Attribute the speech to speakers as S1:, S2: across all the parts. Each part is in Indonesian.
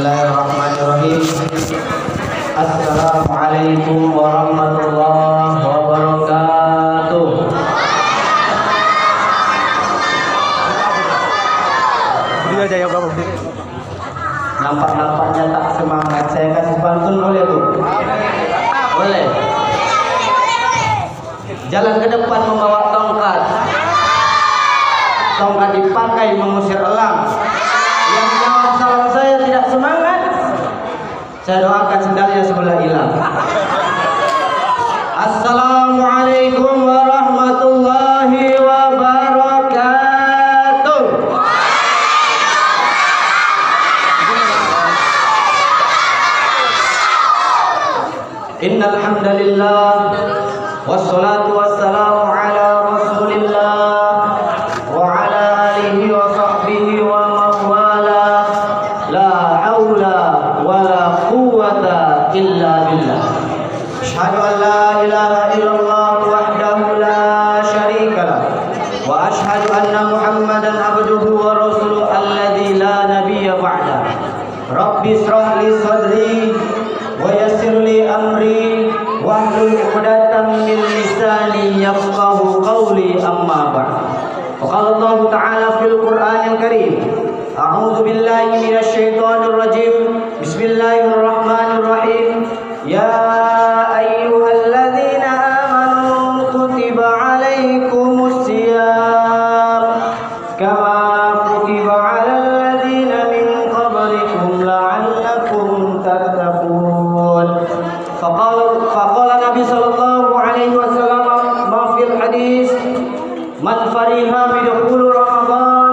S1: Bismillahirrahmanirrahim. Assalamualaikum warahmatullahi wabarakatuh.
S2: Berdiri aja ya, berapa berdiri?
S1: Nampak-nampaknya tak semangat. Saya kasih pantun boleh Bu? Boleh. Jalan ke depan membawa tongkat. Tongkat dipakai mengusir elang. Yang jawab salam saya tidak semangat. Saya doakan sendalnya sebelah hilang. Assalamualaikum warahmatullahi wabarakatuh. Innal hamdalillah wassalatu wassalamu ala rasulillah wa ala alihi wa sahbihi wa mawala. La haula wa la quwwata illa billah. Asyhadu an la ilaha illallah wahdahu la syarika lah wa asyhadu anna muhammadan abduhu wa rasuluhu alladzi la nabiyya ba'da. Rabbi ishrah li sadri wa yassir li amri wahlul 'uqdatam min lisani yafqahu qawli amma ba'd. Wa qala Allah ta'ala fil Qur'anil Karim, a'udzu billahi minasy syaithanir rajim. Bismillahirrahmanirrahim. Ya ayyuhalladzina amanu kutiba 'alaikumus shiyam kama kutiba 'alal ladzina min qablikum la'allakum tattaqun. Faqala Nabi sallallahu alaihi wasallam ma fil hadis, man fariha bidukhul Ramadan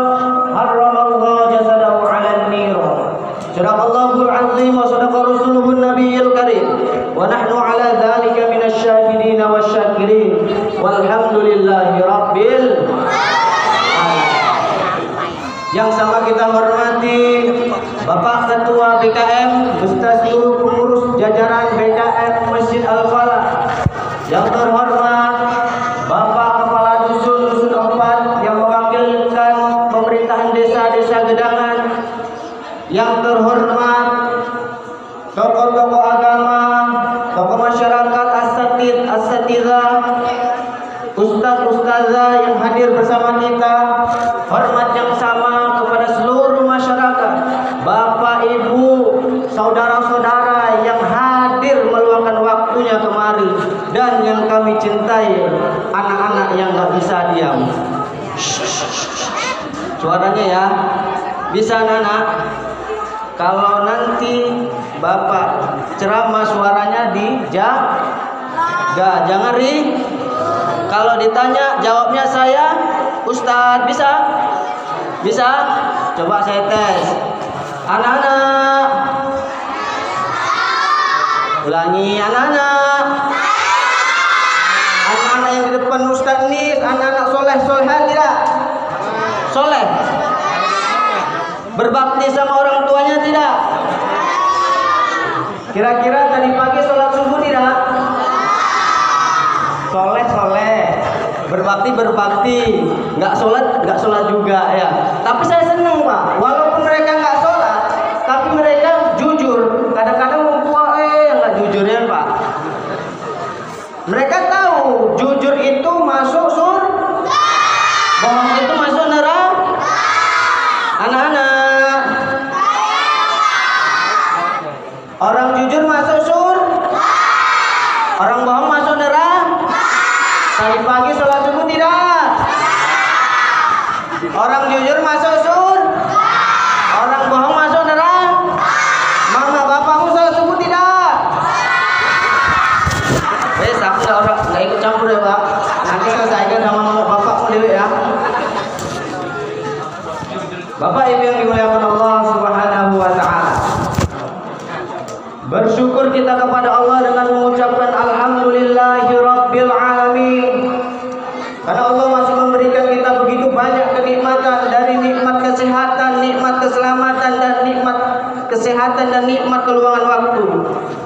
S1: harramallahu jasadahu 'alan nar. Sadaqallahul 'azim wa sadaqa rasuluhun nabiyil karim wa nahnu 'ala dzalika minasy syahidin wasyakirin walhamdulillahi rabbil alamin. Yang sama kita hormati Bapak Ketua BKM beserta seluruh pengurus jajaran BKM Masjid Al-Falah. Yang terhormat Bapak Kepala Dusun 4 yang mewakilkan pemerintahan desa-desa Gedangan. Yang terhormat tokoh-tokoh agama, tokoh masyarakat, asatidz, ustaz-ustazah yang hadir bersama kita. Hormat yang sama kepada seluruh masyarakat, Bapak, Ibu, saudara-saudara yang hadir meluangkan waktunya kemari, dan yang kami cintai, anak-anak yang gak bisa diam. Suaranya ya, bisa anak-anak? Kalau nanti Bapak ceramah suaranya dijaga, jangan ri. Kalau ditanya jawabnya saya Ustadz, bisa? Bisa? Coba saya tes. Anak-anak, ulangi anak-anak. Anak-anak yang di depan Ustadz ini anak-anak soleh-solehan tidak? Soleh? Berbakti sama orang tuanya tidak? Kira-kira tadi pagi sholat subuh tidak? Soleh-soleh, berbakti, nggak sholat juga ya. Tapi saya senang Pak, walaupun mereka nggak sholat, tapi mereka jujur. Kadang-kadang nggak jujur ya Pak. Mereka tahu jujur itu masuk surga, bohong itu masuk neraka. Anak-anak, orang jujur masuk surga, orang bohong masuk neraka. Tadi pagi sholat subuh tidak? Orang jujur masuk surga, orang bohong masuk neraka. Mama bapakmu sholat subuh tidak? Aku nggak ikut campur ya Pak. Nanti selesaikan sama mama bapakmu dulu ya. Bapak Ibu yang dimuliakan Allah Subhanahu wa taala. Bersyukur kita kepada Allah dengan mengucapkan alhamdulillahirabbil alamin. Karena Allah masih memberikan kita begitu banyak kenikmatan, dari nikmat kesehatan, nikmat keselamatan, dan nikmat kesehatan dan nikmat keluangan waktu.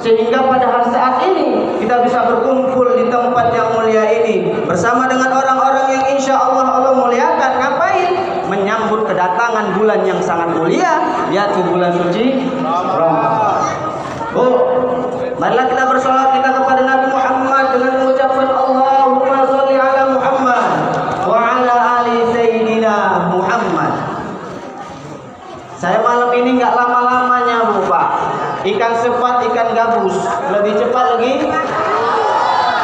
S1: Sehingga pada saat ini kita bisa berkumpul di tempat yang mulia ini bersama dengan orang-orang yang insya Allah muliakan. Ngapain? Menyambut kedatangan bulan yang sangat mulia, yaitu bulan suci Ramadan. Ikan sepat, ikan gabus, lebih cepat lagi.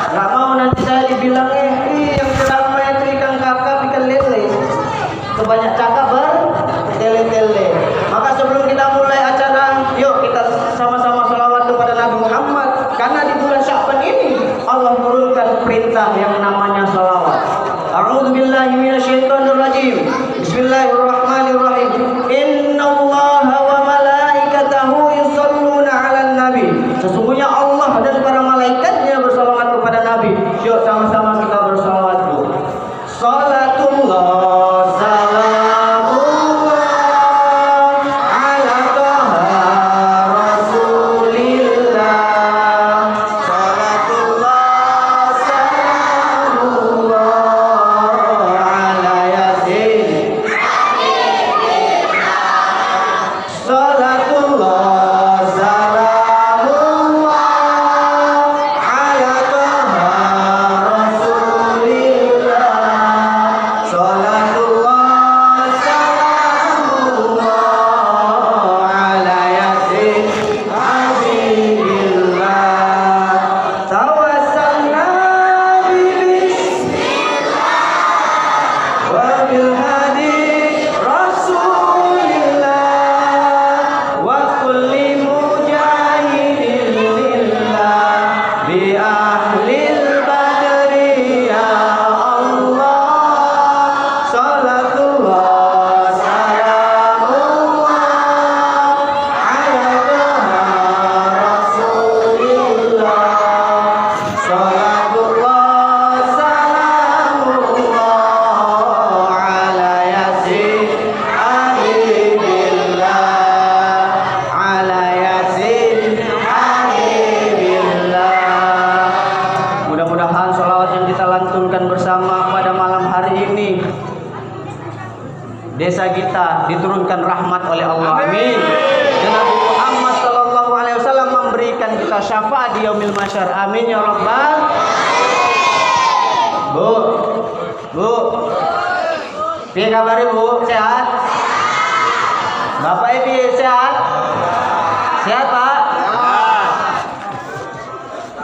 S1: Nggak mau nanti saya dibilangnya, yang ceramah itu ikan kakap, ikan lele. Kebanyak cakap bertele-tele. Maka sebelum kita mulai acara, yuk kita sama-sama sholawat kepada Nabi Muhammad. Karena di bulan Sya'ban ini Allah turunkan perintah yang namanya sholawat. A'udzubillahi minasyaitonirrajim. Bismillahirrahmanirrahim. Innallaha wa malaikatahu yusholluna 'alan nabi. Sesungguhnya Allah dan para malaikatnya bersalawat kepada Nabi. Yuk sama-sama kita bersalawat dulu. Salatullah salamullah ala taha rasulillah. Salatullah salamullah ala yasin. Salatullah salamullah ala taha rasulillah. Salatullah salamullah ala yasin habibillah. Tawassalna wa bil hadi rasulillah wa kulli mujahidin lillah bi ahlil badri ya Allah. Salatullah salamullah ala taha rasulillah. Salatullah salamullah ala yasin habibillah. Ala yasin habibillah. Mudah-mudahan sholawat yang kita lantunkan bersama pada malam hari ini, desa kita diturunkan rahmat oleh Allah. Amin. Dan Nabi Muhammad sallallahu alaihi wasallam memberikan kita syafaat di yaumil mahsyar. Amin ya rabbal. Bu. Piye kabar Bu? Sehat? Bapak Ibu sehat? Sehat Pak?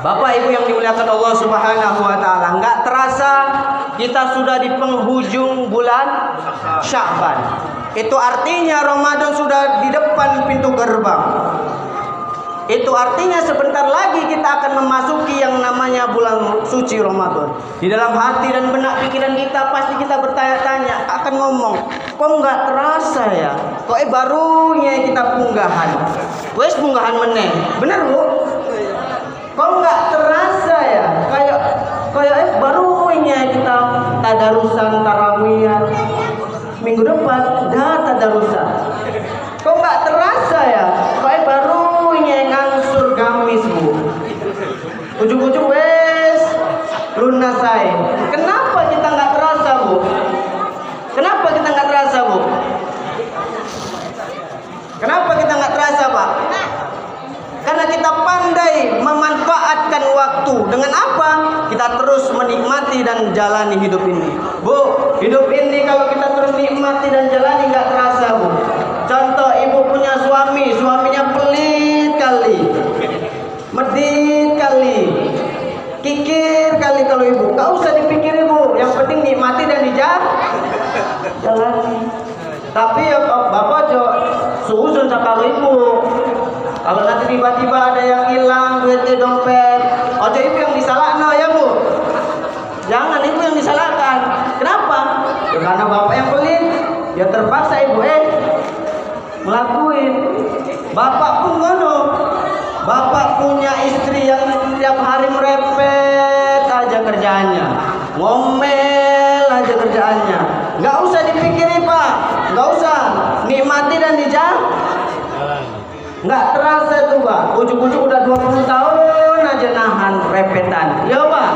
S1: Bapak Ibu yang dimuliakan Allah Subhanahu wa taala, enggak terasa kita sudah di penghujung bulan Sya'ban. Itu artinya Ramadan sudah di depan pintu gerbang. Itu artinya sebentar lagi kita akan memasuki yang namanya bulan suci Ramadan. Di dalam hati dan benak pikiran kita pasti kita bertanya-tanya, akan ngomong, kok enggak terasa ya? Kok barunya kita punggahan. Wes punggahan meneh. Bener Bu? Kok enggak terasa ya? Kayak barunya kita tadarusan tarawih. Minggu depan dah tadarusan. Kok enggak terasa ya? Kayak barunya ngangsur gamis Bu. Ujung-ujung wes lunasai. Kenapa kita enggak terasa Bu? Kenapa kita enggak terasa Bu? Kenapa kita enggak terasa Pak? Karena kita pandai memanfaatkan waktu. Dengan apa? Kita terus menikmati dan jalani hidup ini. Bu, hidup ini kalau kita terus nikmati dan jalani nggak terasa Bu. Contoh ibu punya suami, suaminya pelit kali, medit kali, kikir kali kalau ibu. Nggak usah dipikir ibu, yang penting nikmati dan jalani. Tapi ya bapak suuzon kalau ibu. Kalau nanti tiba-tiba ada yang hilang duitnya dompet, ojo ibu yang disalahkan ya Bu. Jangan ibu yang disalahkan. Kenapa? Ya karena bapak yang pelit. Ya terpaksa ibu ngelakuin. Bapak pun ngono. Bapak punya istri yang setiap hari merepet aja kerjaannya, ngomel aja kerjaannya. Nggak usah dipikirin Pak, nggak usah. Nikmati dan nggak terasa tuh Pak, ujung-ujung udah 20 tahun aja nahan repetan. Ya Pak.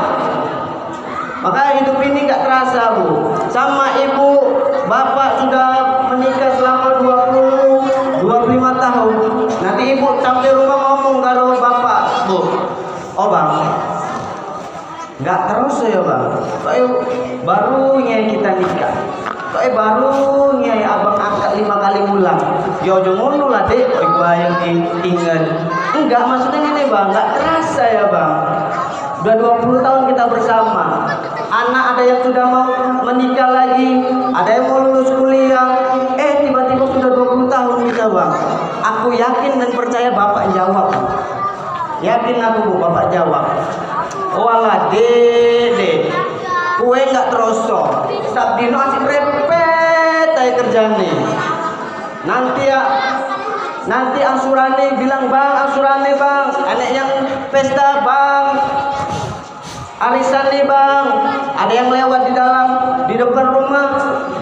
S1: Maka hidup ini nggak terasa Bu. Sama ibu, bapak sudah menikah selama 25 tahun. Nanti ibu sampai rumah ngomong kalau bapak, Bu, oh Bang, nggak terasa ya Bang. Kayak barunya kita nikah. Kayak barunya ya abang angkat 5 kali bulan. yo ngono lah dek, gua yang ingat. Enggak, maksudnya ini bang, enggak terasa ya bang. Udah 20 tahun kita bersama. Anak ada yang sudah mau menikah lagi, ada yang mau lulus kuliah. Tiba-tiba sudah 20 tahun kita bang. Aku yakin dan percaya bapak jawab. Yakin aku bu, bapak jawab. Walah dede, kue nggak terosok. Sabdino asik repet aja kerjane. Nanti angsurane bilang bang, angsurane bang, anak yang pesta bang, arisan nih bang, ada yang lewat di depan rumah,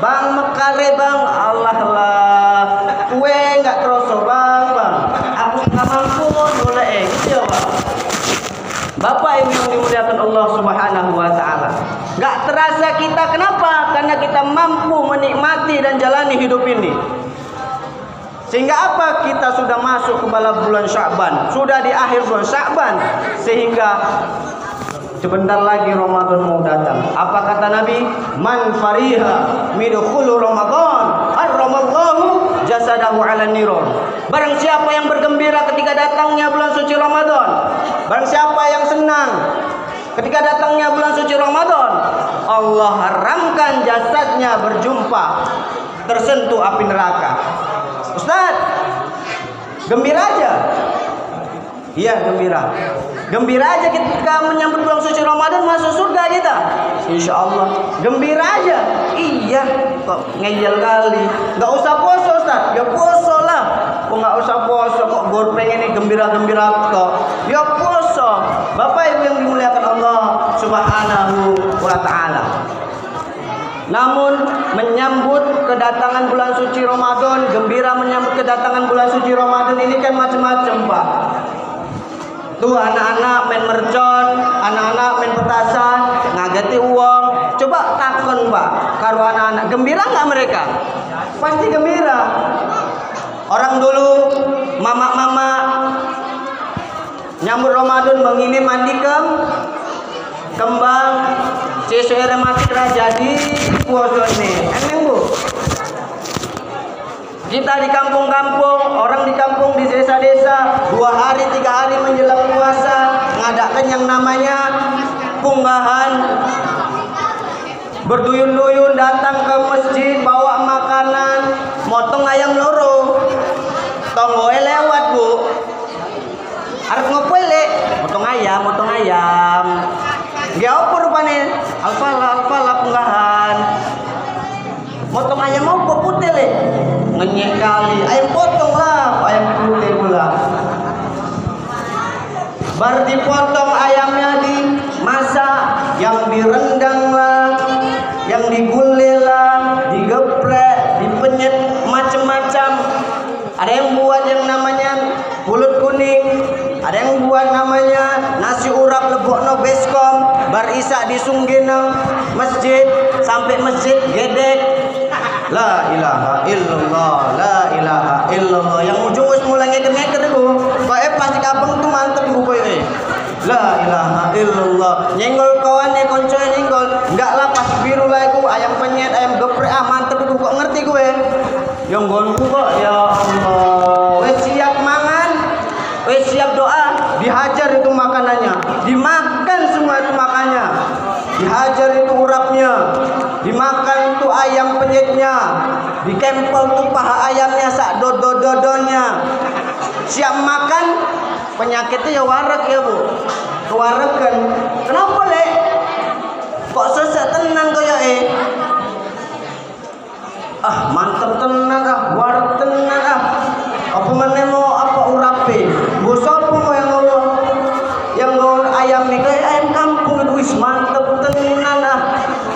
S1: bang mekare bang, Allah lah, kue nggak terosok bang, aku nggak mampu boleh gitu ya bang. Bapak Ibu yang dimuliakan Allah Subhanahu wa taala. Enggak terasa kita, kenapa? Karena kita mampu menikmati dan jalani hidup ini. Sehingga apa? Kita sudah masuk ke bulan Sya'ban, sudah di akhir bulan Sya'ban, sehingga sebentar lagi Ramadan mau datang. Apa kata Nabi? Man fariha midkhulu Ramadan harramallahu jasadahu 'ala niron. Barang siapa yang bergembira ketika datangnya bulan suci Ramadan, barang siapa yang senang ketika datangnya bulan suci Ramadan, Allah haramkan jasadnya berjumpa tersentuh api neraka. Ustaz, gembira aja. Iya, gembira. Gembira aja ketika menyambut bulan suci Ramadan, masuk surga kita. Insya Allah. Gembira aja. Iya, kok ngeyel kali. Gak usah puasa Ustaz. Ya puasa lah. Kok gak usah puasa, kok gue pengen ini gembira-gembira kok. Ya puasa. Bapak Ibu yang dimuliakan Allah Subhanahu wa ta'ala. Namun menyambut kedatangan bulan suci Ramadan, gembira menyambut kedatangan bulan suci Ramadan ini kan macam-macam Pak. Tuh anak-anak main mercon, anak-anak main petasan, ngageti uang. Coba takon Pak, karo anak-anak, gembira nggak mereka? Pasti gembira. Orang dulu, mama-mama nyambut Ramadan mengini mandi kembang, sesuai rematik jadi puasa nih. Emang bu? Kita di kampung-kampung, orang di kampung, di desa-desa, 2 hari 3 hari menjelang puasa ngadakan yang namanya punggahan. Berduyun-duyun datang ke masjid bawa makanan, motong ayam loro. Tonggoe lewat bu. Arep ngopo lek? Motong ayam. Gak apa rupanya? Alfala punggahan. Motong ayam apa putih lek? Ngenyek kali. Ayam potong lah, ayam putih pula. Baru dipotong ayamnya dimasak, yang direndang lah, yang digulai lah, digeprek, dipenyet macam-macam. Ada yang buat yang namanya pulut kuning, ada yang buat namanya nasi urap lebokno beskom, bar isak disunggino masjid sampai masjid gedek. La ilaha illallah, la ilaha illallah. Yang ujung wis mulai ngeker-ngeker iku. Kok plastik abang tuh mantep iku koyo. La ilaha illallah. Nyenggol kawane koncoe nyenggol. Enggak lah pas biru lah iku ayam penyet, ayam geprek mantep iku kok ngerti kowe. Yo nggonku kok ya Allah. Wis siap mangan, wis siap doa, dihajar itu makanannya. Dimakan semua itu makannya. Dihajar itu urapnya, dimakan itu ayam penyetnya, dikempel tuh paha ayamnya sak dodo-dodonya. Siap makan, penyakitnya ya warak ya bu, kewarakan. Kenapa lek? Kok sesek tenang kaya mantep tenang warak tenang Apa meneh mau apa urape? Bu sapa mau yang mau ayam nih kayak ayam kampung itu wis mantep tenan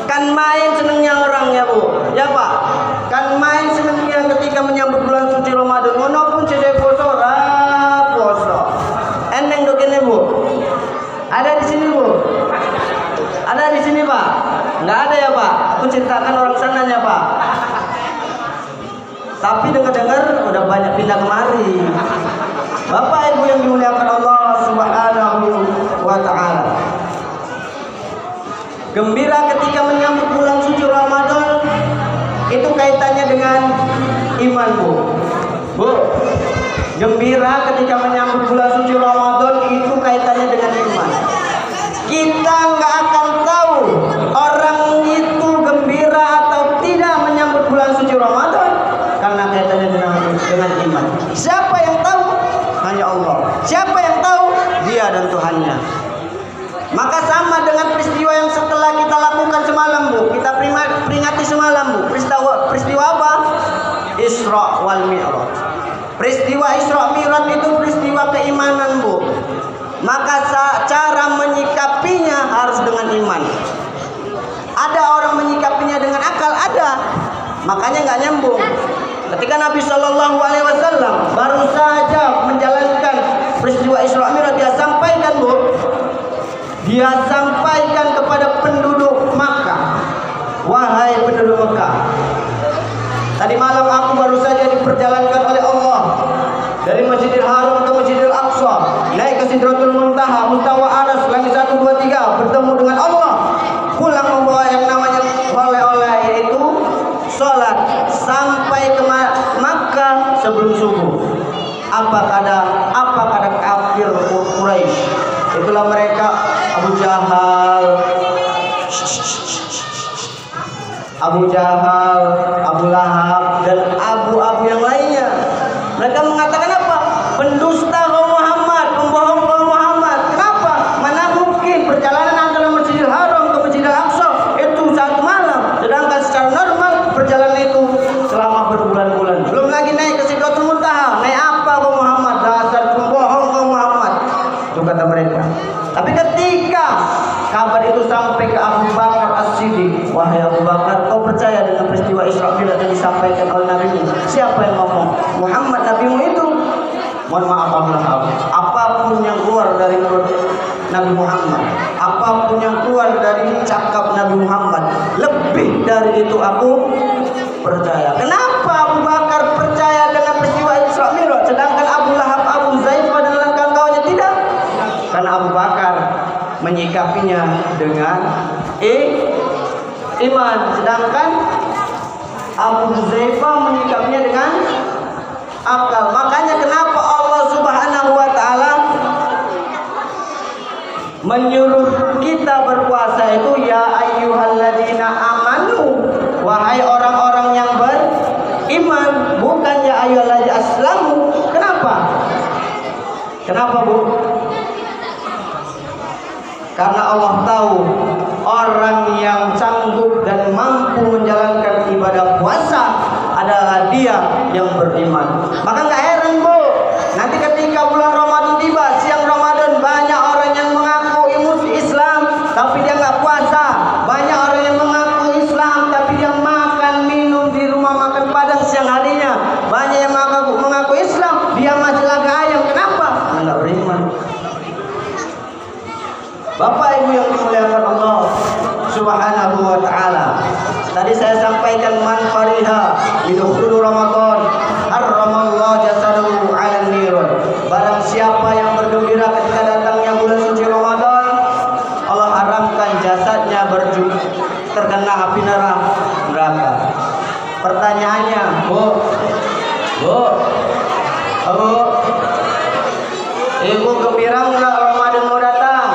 S1: kan main senengnya orang ya bu ya pak, kan main senengnya ketika menyambut bulan suci Ramadan. Ngono pun cedek poso eneng dok ini bu, ada di sini bu, ada di sini pak, nggak ada ya pak, aku ceritakan orang sananya pak. Tapi dengar-dengar udah banyak pindah kemari. Allah. Siapa yang tahu? Dia dan Tuhannya. Maka sama dengan peristiwa yang setelah kita lakukan semalam, Bu. Kita peringati semalam, Bu. Peristiwa apa? Isra wal Mi'raj. Peristiwa Isra Mi'raj itu peristiwa keimanan, Bu. Maka cara menyikapinya harus dengan iman. Ada orang menyikapinya dengan akal, ada. Makanya nggak nyambung. Ketika Nabi Shallallahu Alaihi Wasallam baru saja menjalankan peristiwa Isra Mi'raj, dia sampaikan, Bu. Dia sampaikan kepada penduduk Makkah, wahai penduduk Makkah, tadi malam aku baru saja diperjalankan oleh Allah dari Masjidil Haram ke Masjidil Aqsa, naik ke Sidratul Muntaha, Mustawa Aras, langit 1, 2, 3, bertemu dengan Allah, pulang membawa yang namanya oleh-oleh, yaitu sholat sampai ke Makkah sebelum subuh. Apa kata kafir Quraisy? Itulah mereka, Abu Jahal, Abu Lahab, dan abu-abu yang lainnya. Mereka mengatakan apa? Pendusta kaum Muhammad, pembohong kaum Muhammad. Kenapa? Mana mungkin perjalanan antara Masjidil Haram ke Masjidil Aqsa itu 1 malam, sedangkan secara normal perjalanan itu selama berbulan-bulan. Belum lagi naik ke Sidratul Muntaha. Naik apa kaum Muhammad? Dasar pembohong kaum Muhammad. Itu kata mereka. Tapi ketika kabar itu sampai ke Abu Bakar As-Siddiq, wahai Abu Bakar, kau percaya dengan peristiwa Isra Mi'raj yang disampaikan oleh Nabi? Siapa yang ngomong? Muhammad, nabimu itu. Mohon maaf, apapun yang keluar dari mulut Nabi Muhammad, apapun yang keluar dari cakap Nabi Muhammad, lebih dari itu aku percaya. Kenapa Abu Bakar percaya dengan peristiwa Isra Mi'raj, sedangkan Abu Lahab, Abu Zaifah dan kawan-kawannya tidak? Karena Abu Bakar menyikapinya dengan iman, sedangkan Abu Zaifah menyikapinya dengan akal. Makanya kenapa Allah Subhanahu wa taala menyuruh kita berpuasa itu, ya ayyuhalladzina amanu, wahai orang-orang yang beriman, bukan ya ayyuhalladzina aslamu. Kenapa, Bu? Karena Allah tahu orang yang sanggup dan mampu menjalankan ibadah puasa adalah dia yang beriman. Maka nggak heran, Bu, nanti ketika bulan Ramadan tiba, siang Ramadan, banyak orang yang mengaku Islam tapi dia nggak puasa. Banyak orang yang mengaku Islam tapi dia makan minum di rumah makan Padang siang harinya. Banyak yang mengaku Islam, dia masih laga ayam. Kenapa? Karena nggak beriman. Bapak Ibu yang dimuliakan Allah Subhanahu wa taala. Tadi saya sampaikan man fariha bidukhul Ramadan harramallahu jasadahu 'alan niran. Barang siapa yang bergembira ketika datangnya bulan suci Ramadan, Allah haramkan jasadnya terkena api neraka. Pertanyaannya, Bu, Ibu gembira enggak Ramadan mau datang?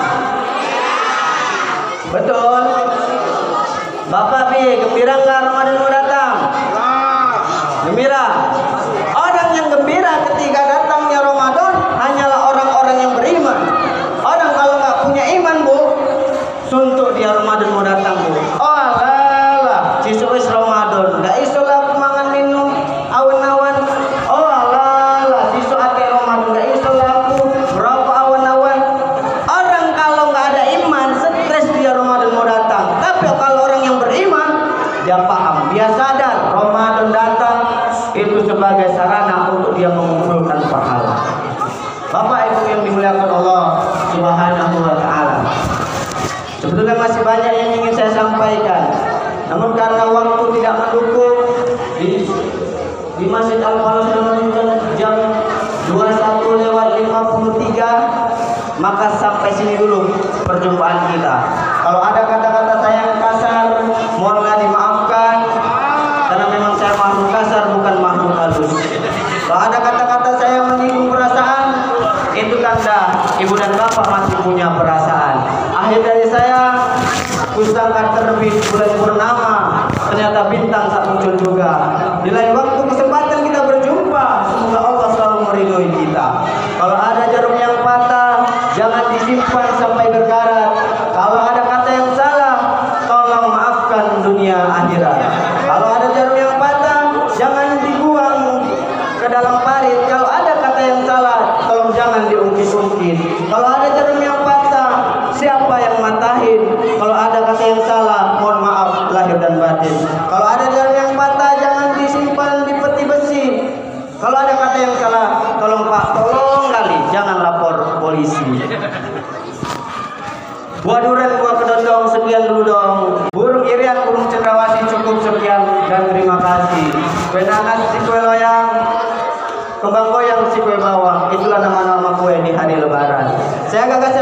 S1: Betul. Bapak Bi, gembira enggak Ramadan mau datang? Gembira. Orang yang gembira ketika datangnya Ramadan hanyalah orang-orang yang beriman. Orang kalau nggak punya iman, Bu, suntuk dia Ramadan mau datang, Bu. Oh alah, sisuk wis Ramadan, nggak iso lah mangan minum awan-awan. Oh alah, sisuk akeh Ramadan, nggak iso lah aku berapa awan-awan. Orang kalau nggak ada iman, stres dia Ramadan mau datang. Tapi kalau orang yang beriman, dia paham, dia sadar Ramadan datang itu sebagai sarana untuk dia mengumpulkan pahala. Bapak Ibu yang dimuliakan Allah Subhanahu wa taala. Sebetulnya masih banyak yang ingin saya sampaikan. Namun karena waktu tidak mendukung, di Masjid Al-Falah sudah menunjukkan jam 21:53, maka sampai sini dulu perjumpaan kita. Kalau ada kata-kata saya yang kasar, mohonlah dimaafkan, karena memang saya makhluk kasar bukan makhluk halus. Kalau ada kata-kata saya yang menyinggung perasaan, itu tanda ibu dan bapak masih punya perasaan. Akhir dari saya, pusaka terbit bulan purnama, ternyata bintang tak muncul juga. Di lain waktu kesempatan kita berjumpa, semoga Allah selalu meridhoi kita. Kalau ada Bapak tolong kali jangan lapor polisi. Gua duren, gua kedondong, sekian dulu dong. Burung irian, burung cendrawasih cukup sekian dan terima kasih. Kue nanas, si kue loyang, kembang goyang, si kue bawang. Itulah nama-nama kue di hari lebaran. Saya Gagas